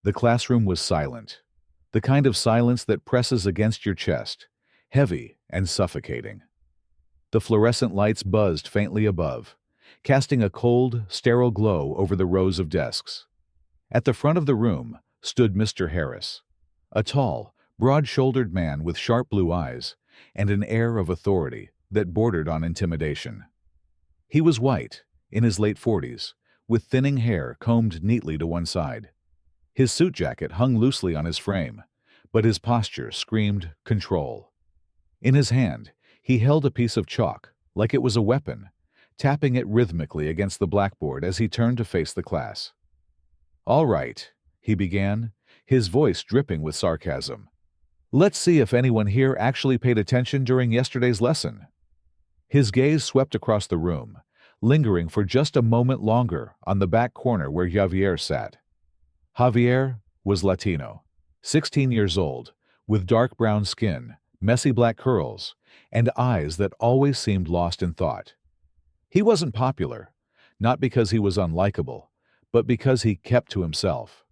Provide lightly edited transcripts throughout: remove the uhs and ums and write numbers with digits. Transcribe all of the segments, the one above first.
The classroom was silent, the kind of silence that presses against your chest, heavy and suffocating. The fluorescent lights buzzed faintly above, casting a cold, sterile glow over the rows of desks. At the front of the room stood Mr. Harris, a tall, broad-shouldered man with sharp blue eyes and an air of authority that bordered on intimidation. He was white, in his late 40s, with thinning hair combed neatly to one side. His suit jacket hung loosely on his frame, but his posture screamed control. In his hand, he held a piece of chalk, like it was a weapon, tapping it rhythmically against the blackboard as he turned to face the class. "All right," he began, his voice dripping with sarcasm. "Let's see if anyone here actually paid attention during yesterday's lesson." His gaze swept across the room, lingering for just a moment longer on the back corner where Javier sat. Javier was Latino, 16 years old, with dark brown skin, messy black curls, and eyes that always seemed lost in thought. He wasn't popular, not because he was unlikable, but because he kept to himself.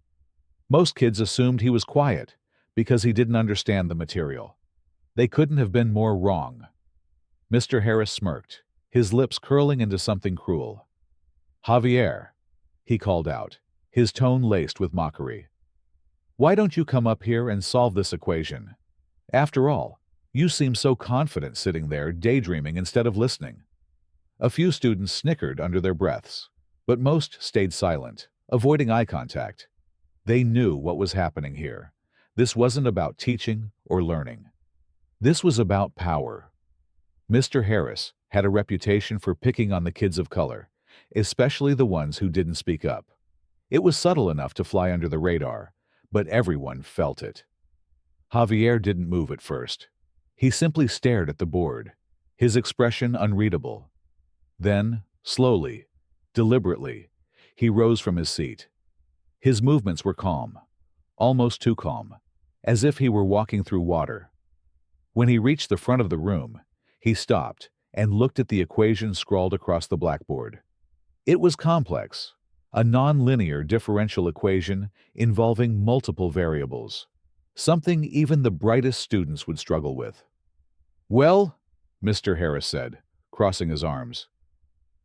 Most kids assumed he was quiet because he didn't understand the material. They couldn't have been more wrong. Mr. Harris smirked, his lips curling into something cruel. "Javier," he called out, his tone laced with mockery. "Why don't you come up here and solve this equation? After all, you seem so confident sitting there daydreaming instead of listening." A few students snickered under their breaths, but most stayed silent, avoiding eye contact. They knew what was happening here. This wasn't about teaching or learning. This was about power. Mr. Harris had a reputation for picking on the kids of color, especially the ones who didn't speak up. It was subtle enough to fly under the radar, but everyone felt it. Javier didn't move at first. He simply stared at the board, his expression unreadable. Then, slowly, deliberately, he rose from his seat. His movements were calm, almost too calm, as if he were walking through water. When he reached the front of the room, he stopped and looked at the equation scrawled across the blackboard. It was complex, a nonlinear differential equation involving multiple variables, something even the brightest students would struggle with. "Well," Mr. Harris said, crossing his arms,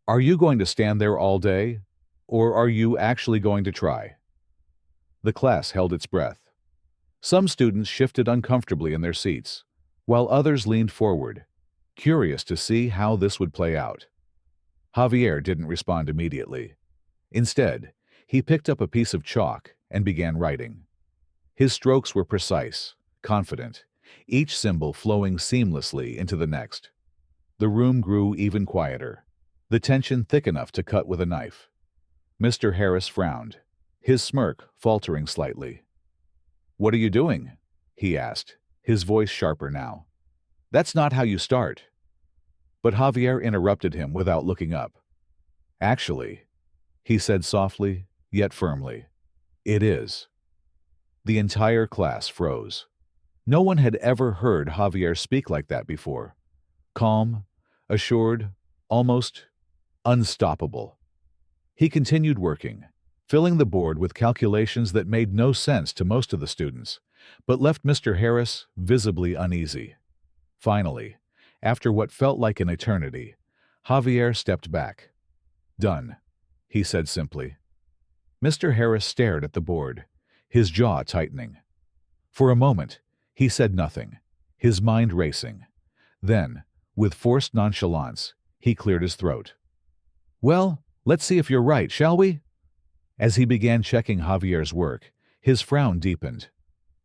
"are you going to stand there all day, or are you actually going to try?" The class held its breath. Some students shifted uncomfortably in their seats, while others leaned forward, curious to see how this would play out. Javier didn't respond immediately. Instead, he picked up a piece of chalk and began writing. His strokes were precise, confident, each symbol flowing seamlessly into the next. The room grew even quieter, the tension thick enough to cut with a knife. Mr. Harris frowned, his smirk faltering slightly. "What are you doing?" he asked, his voice sharper now. "That's not how you start." But Javier interrupted him without looking up. "Actually," he said softly, yet firmly, "it is." The entire class froze. No one had ever heard Javier speak like that before. Calm, assured, almost unstoppable. He continued working, filling the board with calculations that made no sense to most of the students, but left Mr. Harris visibly uneasy. Finally, after what felt like an eternity, Javier stepped back. "Done," he said simply. Mr. Harris stared at the board, his jaw tightening. For a moment, he said nothing, his mind racing. Then, with forced nonchalance, he cleared his throat. "Well, let's see if you're right, shall we?" As he began checking Javier's work, his frown deepened.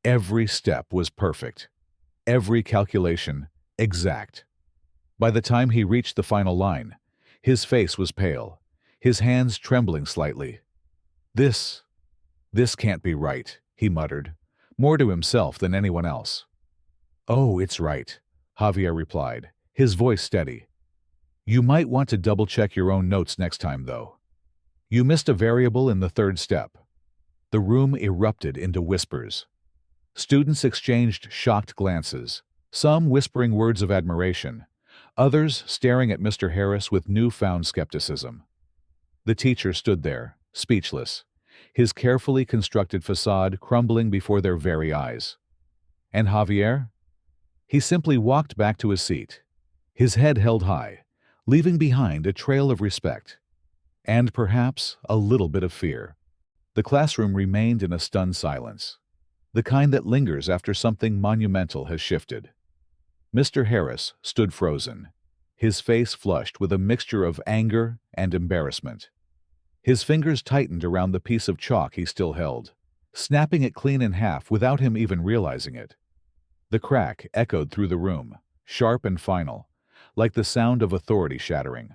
Every step was perfect. Every calculation exact. By the time he reached the final line, his face was pale, his hands trembling slightly. This can't be right," he muttered, more to himself than anyone else. "Oh, it's right," Javier replied, his voice steady. "You might want to double-check your own notes next time, though. You missed a variable in the third step." The room erupted into whispers. Students exchanged shocked glances, some whispering words of admiration, others staring at Mr. Harris with newfound skepticism. The teacher stood there, speechless, his carefully constructed facade crumbling before their very eyes. And Javier? He simply walked back to his seat, his head held high, leaving behind a trail of respect, and perhaps a little bit of fear. The classroom remained in a stunned silence, the kind that lingers after something monumental has shifted. Mr. Harris stood frozen, his face flushed with a mixture of anger and embarrassment. His fingers tightened around the piece of chalk he still held, snapping it clean in half without him even realizing it. The crack echoed through the room, sharp and final, like the sound of authority shattering.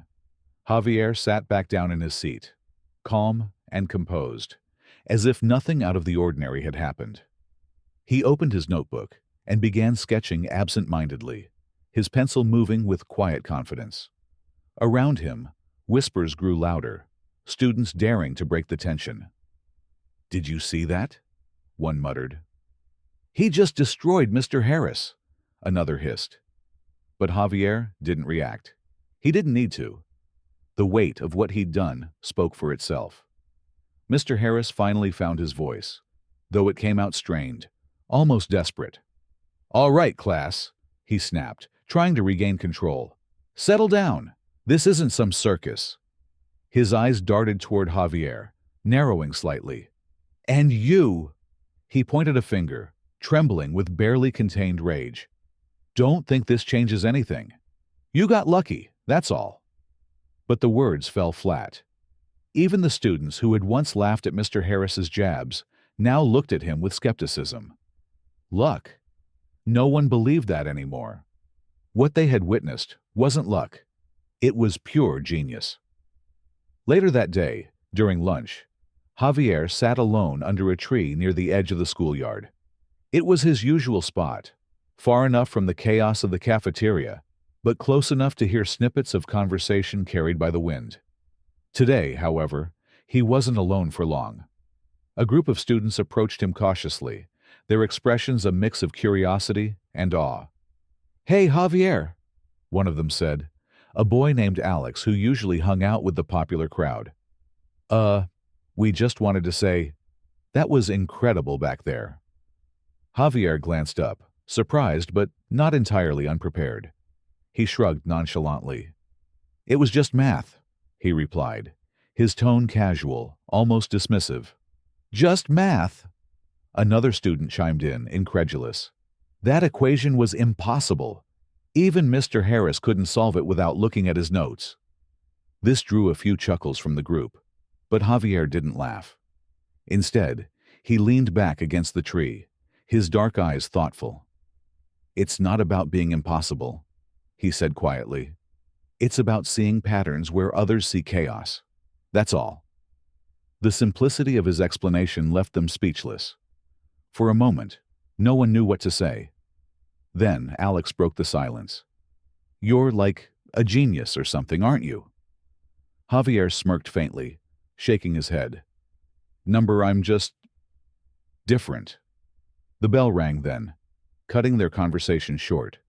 Javier sat back down in his seat, calm and composed, as if nothing out of the ordinary had happened. He opened his notebook and began sketching absent-mindedly, his pencil moving with quiet confidence. Around him, whispers grew louder, students daring to break the tension. "Did you see that?" one muttered. "He just destroyed Mr. Harris," another hissed. But Javier didn't react. He didn't need to. The weight of what he'd done spoke for itself. Mr. Harris finally found his voice, though it came out strained, almost desperate. "All right, class," he snapped, trying to regain control. "Settle down. This isn't some circus." His eyes darted toward Javier, narrowing slightly. "And you!" He pointed a finger, trembling with barely contained rage. "Don't think this changes anything. You got lucky, that's all." But the words fell flat. Even the students who had once laughed at Mr. Harris's jabs now looked at him with skepticism. Luck? No one believed that anymore. What they had witnessed wasn't luck. It was pure genius. Later that day, during lunch, Javier sat alone under a tree near the edge of the schoolyard. It was his usual spot, far enough from the chaos of the cafeteria, but close enough to hear snippets of conversation carried by the wind. Today, however, he wasn't alone for long. A group of students approached him cautiously, their expressions a mix of curiosity and awe. "Hey, Javier," one of them said, a boy named Alex who usually hung out with the popular crowd. We just wanted to say, that was incredible back there." Javier glanced up, surprised but not entirely unprepared. He shrugged nonchalantly. "It was just math," he replied, his tone casual, almost dismissive. "Just math?" Another student chimed in, incredulous. "That equation was impossible. Even Mr. Harris couldn't solve it without looking at his notes." This drew a few chuckles from the group, but Javier didn't laugh. Instead, he leaned back against the tree, his dark eyes thoughtful. "It's not about being impossible," he said quietly. "It's about seeing patterns where others see chaos. That's all." The simplicity of his explanation left them speechless. For a moment, no one knew what to say. Then Alex broke the silence. "You're like a genius or something, aren't you?" Javier smirked faintly, shaking his head. I'm just different." The bell rang then, cutting their conversation short.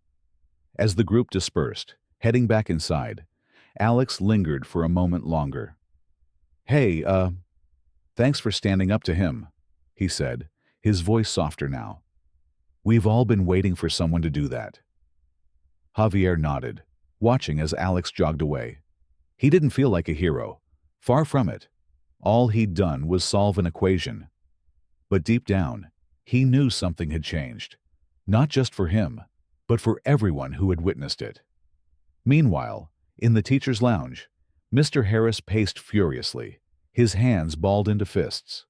As the group dispersed, heading back inside, Alex lingered for a moment longer. "Hey, thanks for standing up to him," he said, his voice softer now. "We've all been waiting for someone to do that." Javier nodded, watching as Alex jogged away. He didn't feel like a hero. Far from it. All he'd done was solve an equation. But deep down, he knew something had changed. Not just for him, but for everyone who had witnessed it. Meanwhile, in the teacher's lounge, Mr. Harris paced furiously, his hands balled into fists.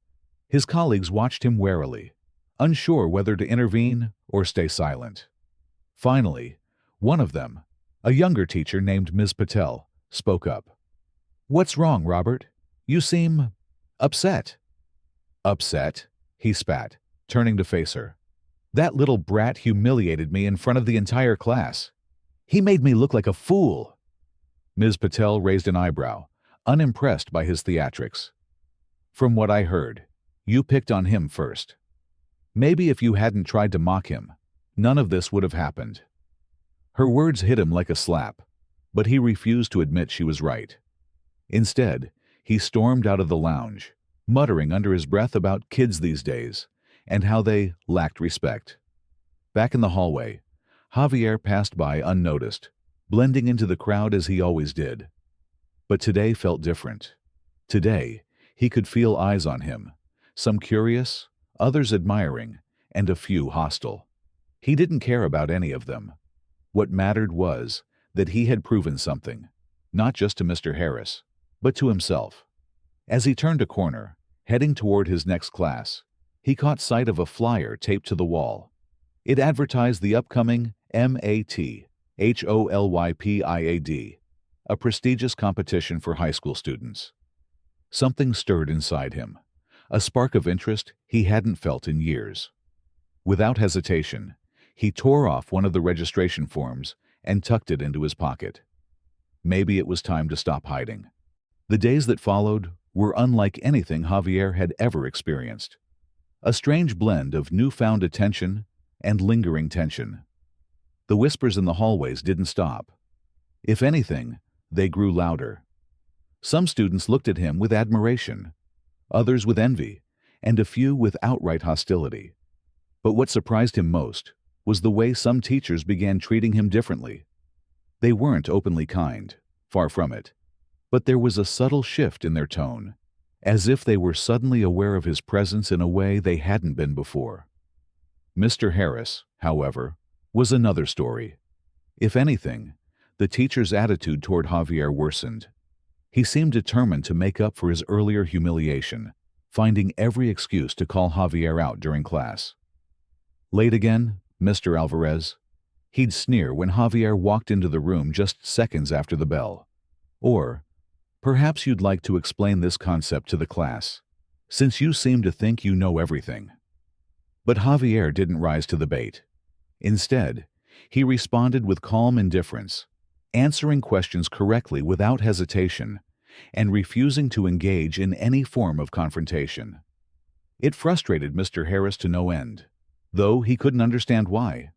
His colleagues watched him warily, unsure whether to intervene or stay silent. Finally, one of them, a younger teacher named Ms. Patel, spoke up. "What's wrong, Robert? You seem upset." "Upset?" he spat, turning to face her. "That little brat humiliated me in front of the entire class. He made me look like a fool." Ms. Patel raised an eyebrow, unimpressed by his theatrics. "From what I heard, you picked on him first. Maybe if you hadn't tried to mock him, none of this would have happened." Her words hit him like a slap, but he refused to admit she was right. Instead, he stormed out of the lounge, muttering under his breath about kids these days and how they lacked respect. Back in the hallway, Javier passed by unnoticed, blending into the crowd as he always did. But today felt different. Today, he could feel eyes on him, some curious, others admiring, and a few hostile. He didn't care about any of them. What mattered was that he had proven something, not just to Mr. Harris, but to himself. As he turned a corner, heading toward his next class, he caught sight of a flyer taped to the wall. It advertised the upcoming Math Olympiad, a prestigious competition for high school students. Something stirred inside him, a spark of interest he hadn't felt in years. Without hesitation, he tore off one of the registration forms and tucked it into his pocket. Maybe it was time to stop hiding. The days that followed were unlike anything Javier had ever experienced. A strange blend of newfound attention and lingering tension. The whispers in the hallways didn't stop. If anything, they grew louder. Some students looked at him with admiration, others with envy, and a few with outright hostility. But what surprised him most was the way some teachers began treating him differently. They weren't openly kind, far from it, but there was a subtle shift in their tone, as if they were suddenly aware of his presence in a way they hadn't been before. Mr. Harris, however, was another story. If anything, the teacher's attitude toward Javier worsened. He seemed determined to make up for his earlier humiliation, finding every excuse to call Javier out during class. "Late again, Mr. Alvarez?" He'd sneer when Javier walked into the room just seconds after the bell. Or, "Perhaps you'd like to explain this concept to the class, since you seem to think you know everything." But Javier didn't rise to the bait. Instead, he responded with calm indifference, answering questions correctly without hesitation, and refusing to engage in any form of confrontation. It frustrated Mr. Harris to no end, though he couldn't understand why.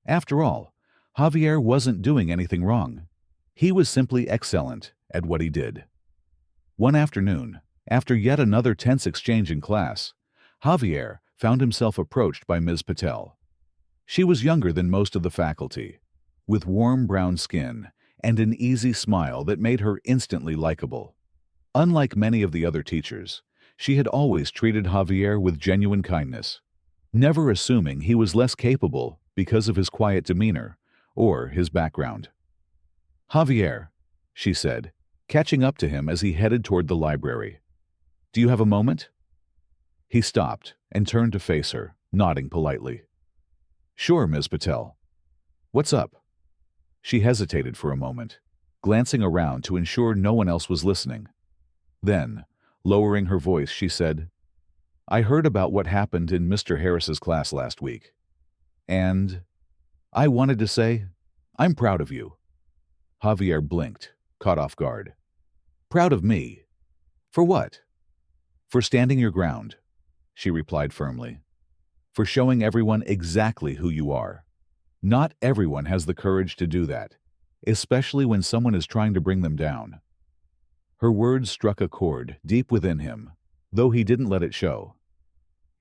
After all, Javier wasn't doing anything wrong. He was simply excellent at what he did. One afternoon, after yet another tense exchange in class, Javier found himself approached by Ms. Patel. She was younger than most of the faculty, with warm brown skin and an easy smile that made her instantly likable. Unlike many of the other teachers, she had always treated Javier with genuine kindness, never assuming he was less capable because of his quiet demeanor or his background. "Javier," she said, catching up to him as he headed toward the library. "Do you have a moment?" He stopped and turned to face her, nodding politely. "Sure, Ms. Patel. What's up?" She hesitated for a moment, glancing around to ensure no one else was listening. Then, lowering her voice, she said, "I heard about what happened in Mr. Harris's class last week. And I wanted to say, I'm proud of you." Javier blinked, caught off guard. "Proud of me? For what?" "For standing your ground," she replied firmly. "For showing everyone exactly who you are. Not everyone has the courage to do that, especially when someone is trying to bring them down." Her words struck a chord deep within him, though he didn't let it show.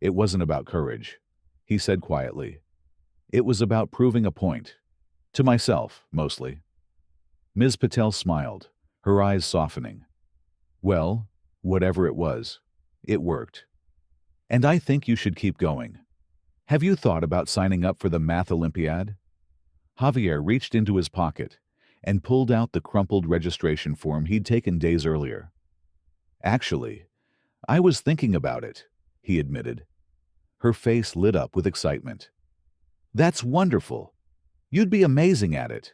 "It wasn't about courage," he said quietly. "It was about proving a point. To myself, mostly." Ms. Patel smiled, her eyes softening. "Well, whatever it was, it worked. And I think you should keep going. Have you thought about signing up for the Math Olympiad?" Javier reached into his pocket and pulled out the crumpled registration form he'd taken days earlier. "Actually, I was thinking about it," he admitted. Her face lit up with excitement. "That's wonderful. You'd be amazing at it.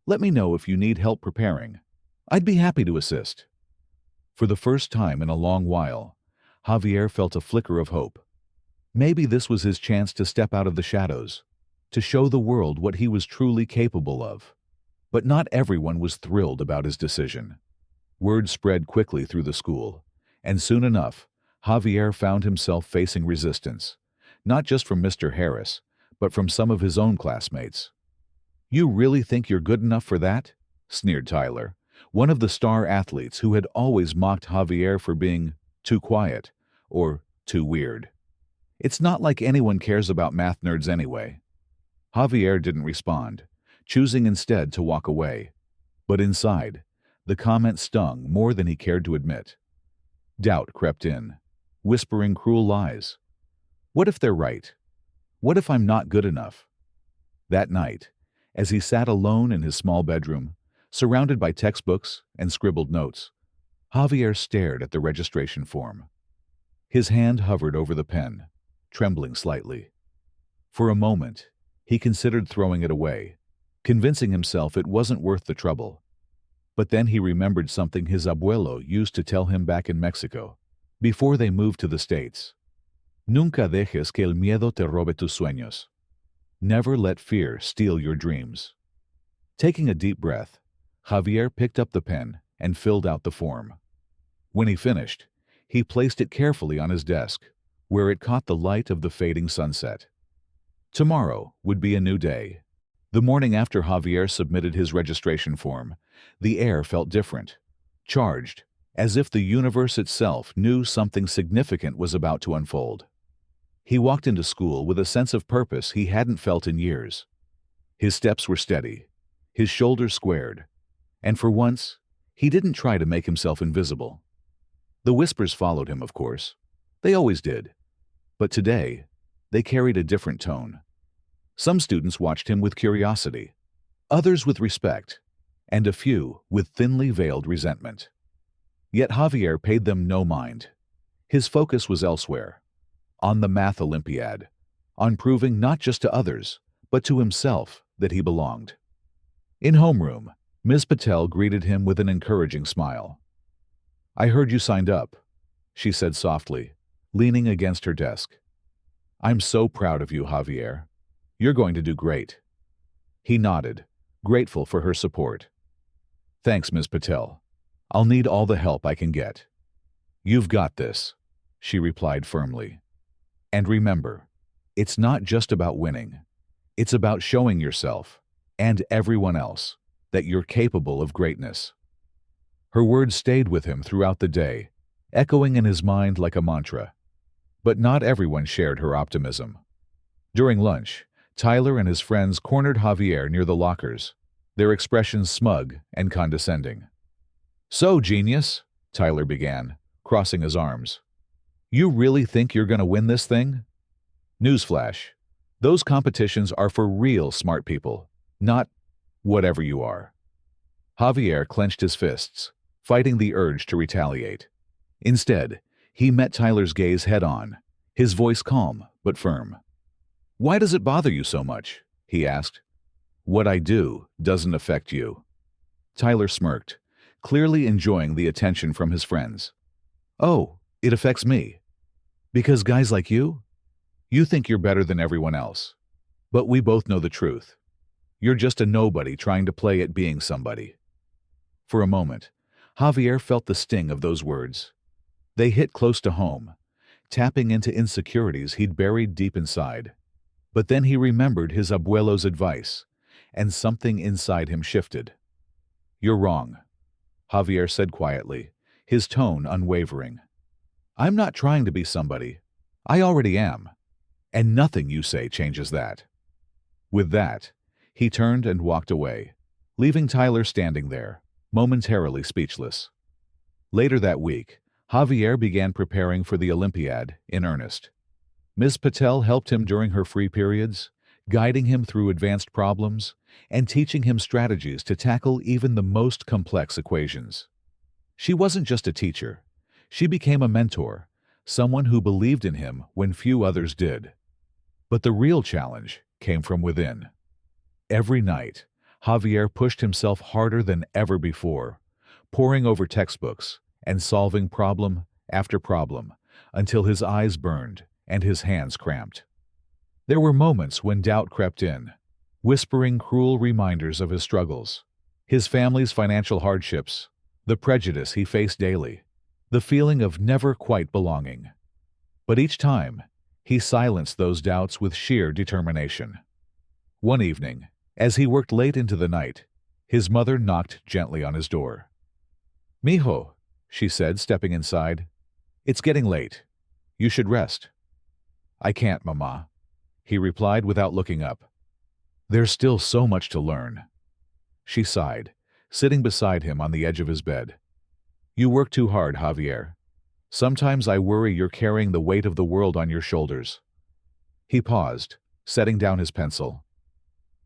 Let me know if you need help preparing. I'd be happy to assist." For the first time in a long while, Javier felt a flicker of hope. Maybe this was his chance to step out of the shadows, to show the world what he was truly capable of. But not everyone was thrilled about his decision. Word spread quickly through the school, and soon enough, Javier found himself facing resistance, not just from Mr. Harris, but from some of his own classmates. "You really think you're good enough for that?" sneered Tyler, one of the star athletes who had always mocked Javier for being too quiet or too weird. It's not like anyone cares about math nerds anyway. Javier didn't respond, choosing instead to walk away. But inside, the comment stung more than he cared to admit. Doubt crept in, whispering cruel lies. What if they're right? What if I'm not good enough? That night, as he sat alone in his small bedroom, surrounded by textbooks and scribbled notes, Javier stared at the registration form. His hand hovered over the pen, trembling slightly. For a moment, he considered throwing it away, convincing himself it wasn't worth the trouble. But then he remembered something his abuelo used to tell him back in Mexico, before they moved to the States. Nunca dejes que el miedo te robe tus sueños. Never let fear steal your dreams. Taking a deep breath, Javier picked up the pen and filled out the form. When he finished, he placed it carefully on his desk, where it caught the light of the fading sunset. Tomorrow would be a new day. The morning after Javier submitted his registration form, the air felt different, charged, as if the universe itself knew something significant was about to unfold. He walked into school with a sense of purpose he hadn't felt in years. His steps were steady, his shoulders squared, and for once, he didn't try to make himself invisible. The whispers followed him, of course. They always did. But today, they carried a different tone. Some students watched him with curiosity, others with respect, and a few with thinly veiled resentment. Yet Javier paid them no mind. His focus was elsewhere, on the Math Olympiad, on proving not just to others, but to himself that he belonged. In homeroom, Ms. Patel greeted him with an encouraging smile. "I heard you signed up," she said softly, leaning against her desk. "I'm so proud of you, Javier. You're going to do great." He nodded, grateful for her support. "Thanks, Ms. Patel. I'll need all the help I can get." "You've got this," she replied firmly. "And remember, it's not just about winning. It's about showing yourself, and everyone else, that you're capable of greatness." Her words stayed with him throughout the day, echoing in his mind like a mantra. But not everyone shared her optimism. During lunch, Tyler and his friends cornered Javier near the lockers, their expressions smug and condescending. "So, genius," Tyler began, crossing his arms. "You really think you're going to win this thing?" Newsflash: those competitions are for real smart people, not whatever you are. Javier clenched his fists, fighting the urge to retaliate. Instead, he met Tyler's gaze head-on, his voice calm but firm. "Why does it bother you so much?" he asked. "What I do doesn't affect you." Tyler smirked, clearly enjoying the attention from his friends. "Oh, it affects me. Because guys like you think you're better than everyone else. But we both know the truth. You're just a nobody trying to play at being somebody." For a moment, Javier felt the sting of those words. They hit close to home, tapping into insecurities he'd buried deep inside. But then he remembered his abuelo's advice, and something inside him shifted. "You're wrong," Javier said quietly, his tone unwavering. "I'm not trying to be somebody. I already am. And nothing you say changes that." With that, he turned and walked away, leaving Tyler standing there, momentarily speechless. Later that week, Javier began preparing for the Olympiad in earnest. Ms. Patel helped him during her free periods, guiding him through advanced problems and teaching him strategies to tackle even the most complex equations. She wasn't just a teacher. She became a mentor, someone who believed in him when few others did. But the real challenge came from within. Every night, Javier pushed himself harder than ever before, poring over textbooks and solving problem after problem until his eyes burned and his hands cramped. There were moments when doubt crept in, whispering cruel reminders of his struggles, his family's financial hardships, the prejudice he faced daily, the feeling of never quite belonging. But each time, he silenced those doubts with sheer determination. One evening, as he worked late into the night, his mother knocked gently on his door. "Mijo," she said, stepping inside. "It's getting late. You should rest." "I can't, Mama," he replied without looking up. "There's still so much to learn." She sighed, sitting beside him on the edge of his bed. "You work too hard, Javier. Sometimes I worry you're carrying the weight of the world on your shoulders." He paused, setting down his pencil.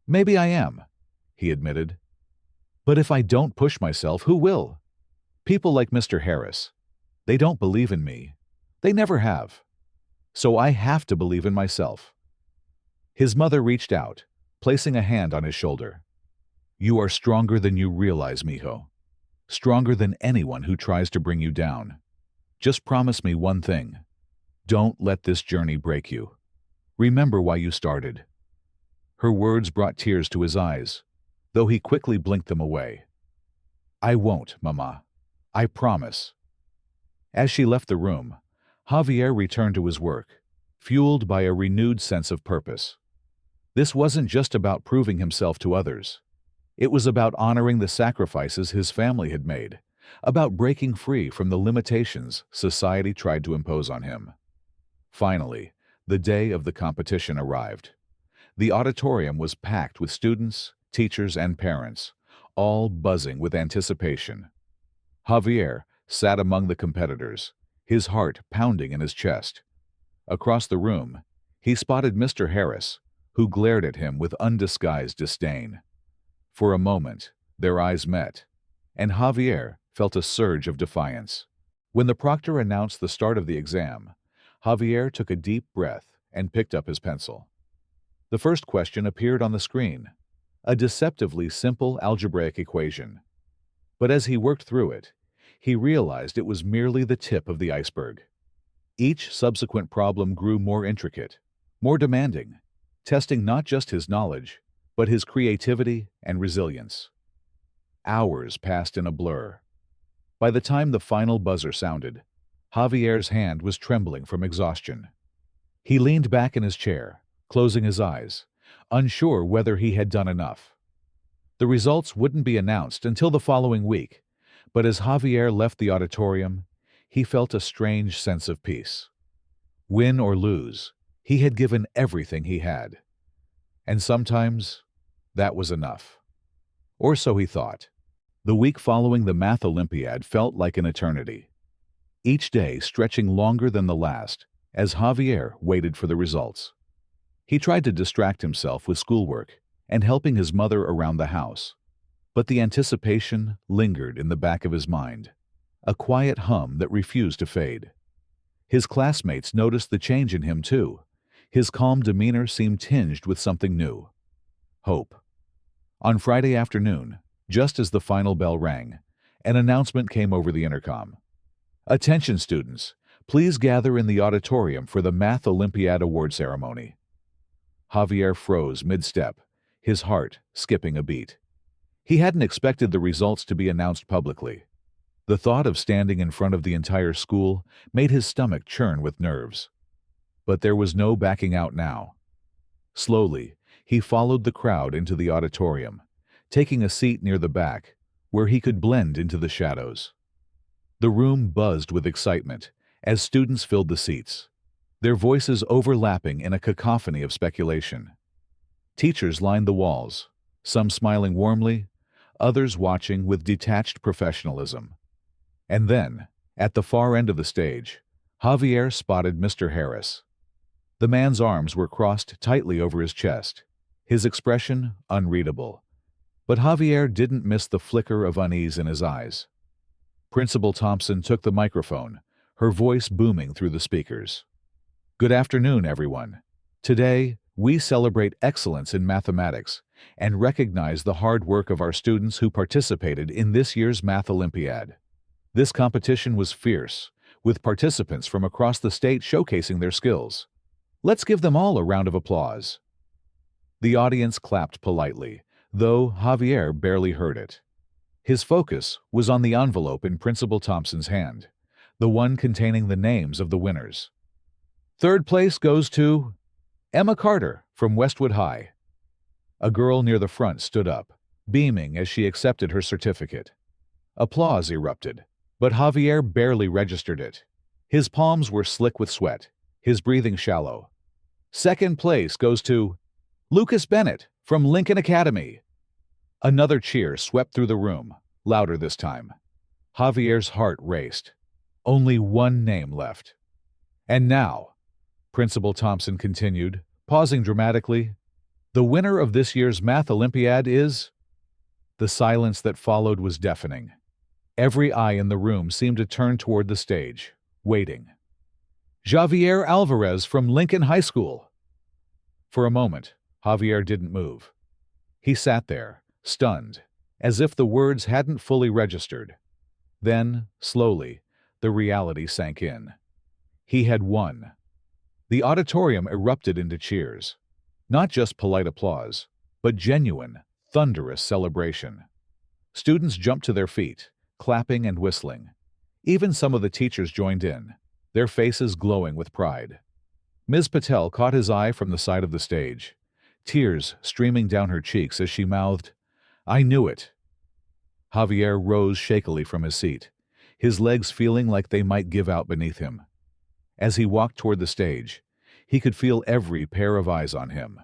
"Maybe I am," he admitted. "But if I don't push myself, who will? People like Mr. Harris. They don't believe in me. They never have. So I have to believe in myself." His mother reached out, placing a hand on his shoulder. "You are stronger than you realize, mijo. Stronger than anyone who tries to bring you down. Just promise me one thing. Don't let this journey break you. Remember why you started." Her words brought tears to his eyes, though he quickly blinked them away. "I won't, Mama. I promise." As she left the room, Javier returned to his work, fueled by a renewed sense of purpose. This wasn't just about proving himself to others. It was about honoring the sacrifices his family had made, about breaking free from the limitations society tried to impose on him. Finally, the day of the competition arrived. The auditorium was packed with students, teachers, and parents, all buzzing with anticipation. Javier sat among the competitors, his heart pounding in his chest. Across the room, he spotted Mr. Harris, who glared at him with undisguised disdain. For a moment, their eyes met, and Javier felt a surge of defiance. When the proctor announced the start of the exam, Javier took a deep breath and picked up his pencil. The first question appeared on the screen, a deceptively simple algebraic equation. But as he worked through it, he realized it was merely the tip of the iceberg. Each subsequent problem grew more intricate, more demanding, testing not just his knowledge, but his creativity and resilience. Hours passed in a blur. By the time the final buzzer sounded, Javier's hand was trembling from exhaustion. He leaned back in his chair, closing his eyes, unsure whether he had done enough. The results wouldn't be announced until the following week, but as Javier left the auditorium, he felt a strange sense of peace. Win or lose, he had given everything he had. And sometimes, that was enough. Or so he thought. The week following the Math Olympiad felt like an eternity, each day stretching longer than the last as Javier waited for the results. He tried to distract himself with schoolwork and helping his mother around the house, but the anticipation lingered in the back of his mind, a quiet hum that refused to fade. His classmates noticed the change in him too. His calm demeanor seemed tinged with something new. Hope. On Friday afternoon, just as the final bell rang, an announcement came over the intercom. "Attention students, please gather in the auditorium for the Math Olympiad award ceremony." Javier froze mid-step, his heart skipping a beat. He hadn't expected the results to be announced publicly. The thought of standing in front of the entire school made his stomach churn with nerves. But there was no backing out now. Slowly, he followed the crowd into the auditorium, taking a seat near the back, where he could blend into the shadows. The room buzzed with excitement as students filled the seats, their voices overlapping in a cacophony of speculation. Teachers lined the walls, some smiling warmly, others watching with detached professionalism. And then, at the far end of the stage, Javier spotted Mr. Harris. The man's arms were crossed tightly over his chest, his expression unreadable. But Javier didn't miss the flicker of unease in his eyes. Principal Thompson took the microphone, her voice booming through the speakers. "Good afternoon, everyone. Today, we celebrate excellence in mathematics and recognize the hard work of our students who participated in this year's Math Olympiad. This competition was fierce, with participants from across the state showcasing their skills. Let's give them all a round of applause." The audience clapped politely, though Javier barely heard it. His focus was on the envelope in Principal Thompson's hand, the one containing the names of the winners. "Third place goes to Emma Carter from Westwood High." A girl near the front stood up, beaming as she accepted her certificate. Applause erupted, but Javier barely registered it. His palms were slick with sweat, his breathing shallow. Second place goes to Lucas Bennett from Lincoln Academy. Another cheer swept through the room, louder this time. Javier's heart raced. Only one name left. And now, Principal Thompson continued, pausing dramatically, the winner of this year's Math Olympiad is... The silence that followed was deafening. Every eye in the room seemed to turn toward the stage, waiting. Javier Alvarez from Lincoln High School. For a moment, Javier didn't move. He sat there, stunned, as if the words hadn't fully registered. Then, slowly, the reality sank in. He had won. The auditorium erupted into cheers. Not just polite applause, but genuine, thunderous celebration. Students jumped to their feet, clapping and whistling. Even some of the teachers joined in, their faces glowing with pride. Ms. Patel caught his eye from the side of the stage, tears streaming down her cheeks as she mouthed, "I knew it." Javier rose shakily from his seat, his legs feeling like they might give out beneath him. As he walked toward the stage, he could feel every pair of eyes on him.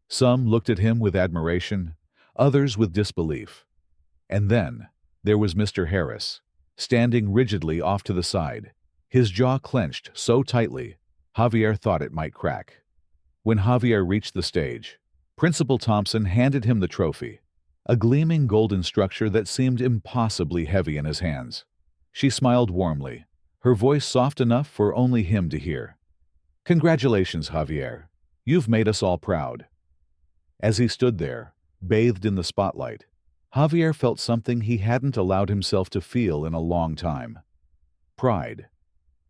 Some looked at him with admiration, others with disbelief. And then there was Mr. Harris, standing rigidly off to the side, his jaw clenched so tightly, Javier thought it might crack. When Javier reached the stage, Principal Thompson handed him the trophy, a gleaming golden structure that seemed impossibly heavy in his hands. She smiled warmly, her voice soft enough for only him to hear. "Congratulations, Javier. You've made us all proud." As he stood there, bathed in the spotlight, Javier felt something he hadn't allowed himself to feel in a long time. Pride.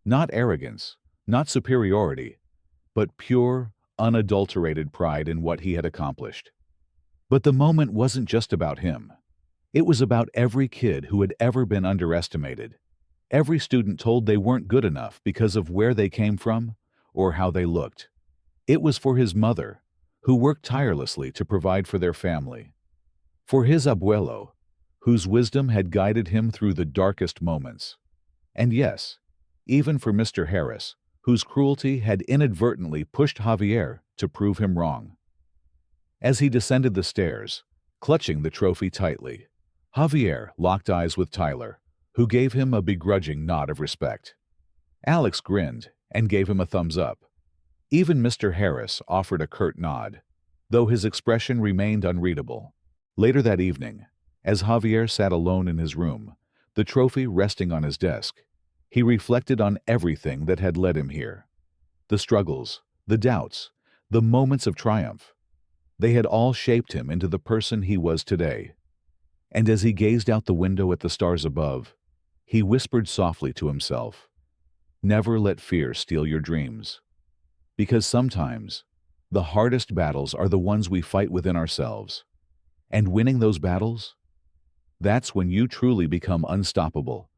Not arrogance, not superiority, but pure, unadulterated pride in what he had accomplished. But the moment wasn't just about him. It was about every kid who had ever been underestimated, every student told they weren't good enough because of where they came from or how they looked. It was for his mother, who worked tirelessly to provide for their family. For his abuelo, whose wisdom had guided him through the darkest moments. And yes, even for Mr. Harris, whose cruelty had inadvertently pushed Javier to prove him wrong. As he descended the stairs, clutching the trophy tightly, Javier locked eyes with Tyler, who gave him a begrudging nod of respect. Alex grinned and gave him a thumbs up. Even Mr. Harris offered a curt nod, though his expression remained unreadable. Later that evening, as Javier sat alone in his room, the trophy resting on his desk, he reflected on everything that had led him here. The struggles, the doubts, the moments of triumph. They had all shaped him into the person he was today. And as he gazed out the window at the stars above, he whispered softly to himself, "Never let fear steal your dreams." Because sometimes, the hardest battles are the ones we fight within ourselves. And winning those battles, that's when you truly become unstoppable.